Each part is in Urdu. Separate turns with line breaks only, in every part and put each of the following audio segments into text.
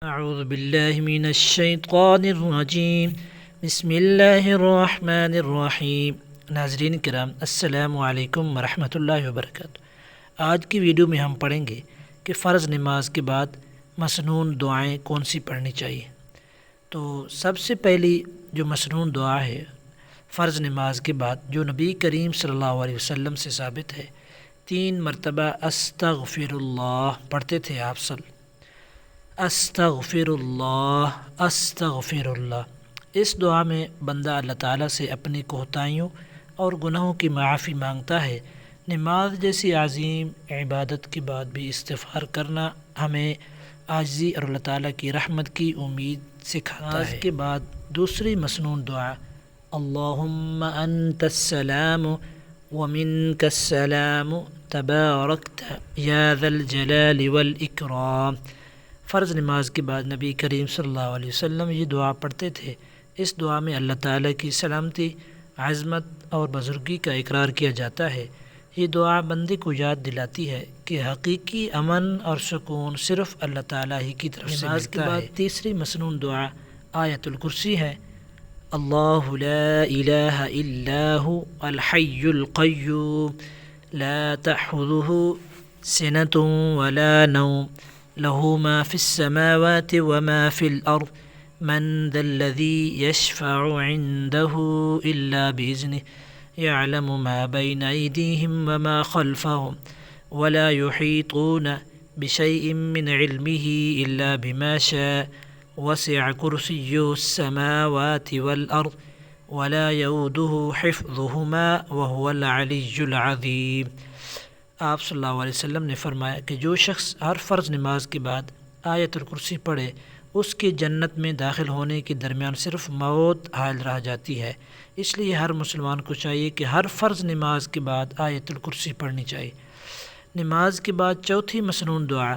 اعوذ باللہ من الشیطان الرجیم بسم اللہ الرحمن الرحیم۔ ناظرین کرام، السلام علیکم ورحمۃ اللہ وبرکاتہ۔ آج کی ویڈیو میں ہم پڑھیں گے کہ فرض نماز کے بعد مسنون دعائیں کون سی پڑھنی چاہیے۔ تو سب سے پہلی جو مسنون دعا ہے فرض نماز کے بعد، جو نبی کریم صلی اللہ علیہ وسلم سے ثابت ہے، 3 مرتبہ استغفر اللہ پڑھتے تھے آپ استغفر اللہ استغفر اللہ۔ اس دعا میں بندہ اللہ تعالیٰ سے اپنی کوتاہیوں اور گناہوں کی معافی مانگتا ہے۔ نماز جیسی عظیم عبادت کے بعد بھی استغفار کرنا ہمیں عاجزی اور اللہ تعالیٰ کی رحمت کی امید سکھاتا ہے۔ نماز کے بعد دوسری مسنون دعا، اللہم انت السلام ومنک السلام تبارکت یا ذا الجلال والاکرام۔ فرض نماز کے بعد نبی کریم صلی اللہ علیہ وسلم یہ دعا پڑھتے تھے۔ اس دعا میں اللہ تعالیٰ کی سلامتی، عظمت اور بزرگی کا اقرار کیا جاتا ہے۔ یہ دعا بندے کو یاد دلاتی ہے کہ حقیقی امن اور سکون صرف اللہ تعالیٰ ہی کی طرف سے ملتا ہے۔ نماز کے بعد تیسری مسنون دعا آیت الکرسی ہے، اللہ لا الہ الا هو الحی القیوم لا تأخذہ سنۃ ولا نوم له ما في السماوات وما في الأرض من ذا الذي يشفع عنده إلا بإذنه يعلم ما بين أيديهم وما خلفهم ولا يحيطون بشيء من علمه إلا بما شاء وسع كرسيه السماوات والأرض ولا يؤوده حفظهما وهو العلي العظيم۔ آپ صلی اللہ علیہ وسلم نے فرمایا کہ جو شخص ہر فرض نماز کے بعد آیت الکرسی پڑھے، اس کے جنت میں داخل ہونے کے درمیان صرف موت حائل رہ جاتی ہے۔ اس لیے ہر مسلمان کو چاہیے کہ ہر فرض نماز کے بعد آیت الکرسی پڑھنی چاہیے۔ نماز کے بعد چوتھی مسنون دعا،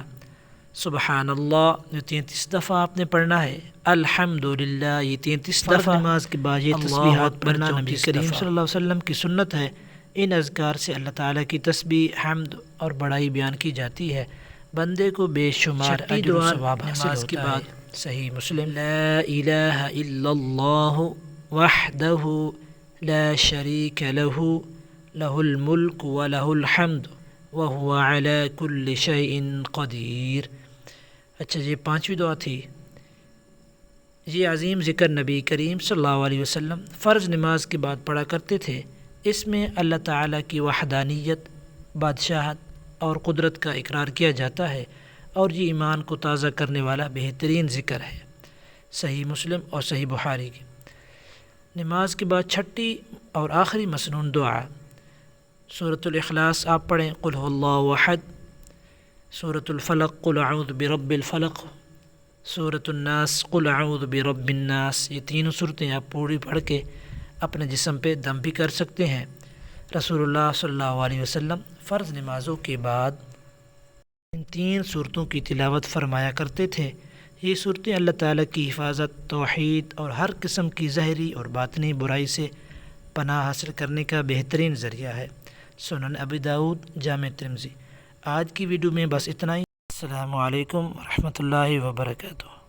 سبحان اللہ، یہ 33 دفعہ آپ نے پڑھنا ہے، الحمدللہ یہ 33 دفعہ۔ نماز کے بعد یہ تسبیحات پڑھنا نبی کریم صلی اللہ علیہ وسلم کی سنت ہے۔ ان اذکار سے اللہ تعالیٰ کی تسبیح، حمد اور بڑائی بیان کی جاتی ہے۔ بندے کو بے شمار اجر و ثواب حاصل ہوتا ہے۔ نماز کے بعد صحیح مسلم، لا الہ الا اللہ وحدہ لا شریک لہ لہ الملک ولہ الحمد وہو علی کل شیء قدیر۔ اچھا، یہ 5ویں دعا تھی۔ یہ عظیم ذکر نبی کریم صلی اللہ علیہ وسلم فرض نماز کے بعد پڑھا کرتے تھے۔ اس میں اللہ تعالیٰ کی وحدانیت، بادشاہت اور قدرت کا اقرار کیا جاتا ہے، اور یہ ایمان کو تازہ کرنے والا بہترین ذکر ہے۔ صحیح مسلم اور صحیح بخاری کی۔ نماز کے بعد چھٹی اور آخری مسنون دعا، سورۃ الاخلاص آپ پڑھیں، قل هو اللہ احد، سورۃ الفلق قل اعوذ برب الفلق، سورۃ الناس قل اعوذ برب الناس۔ یہ تینوں صورتیں آپ پوری پڑھ کے اپنے جسم پہ دم بھی کر سکتے ہیں۔ رسول اللہ صلی اللہ علیہ وسلم فرض نمازوں کے بعد ان 3 صورتوں کی تلاوت فرمایا کرتے تھے۔ یہ صورتیں اللہ تعالیٰ کی حفاظت، توحید اور ہر قسم کی ظاہری اور باطنی برائی سے پناہ حاصل کرنے کا بہترین ذریعہ ہے۔ سنن ابی داؤد، جامع ترمذی۔ آج کی ویڈیو میں بس اتنا ہی۔ السلام علیکم ورحمۃ اللہ وبرکاتہ۔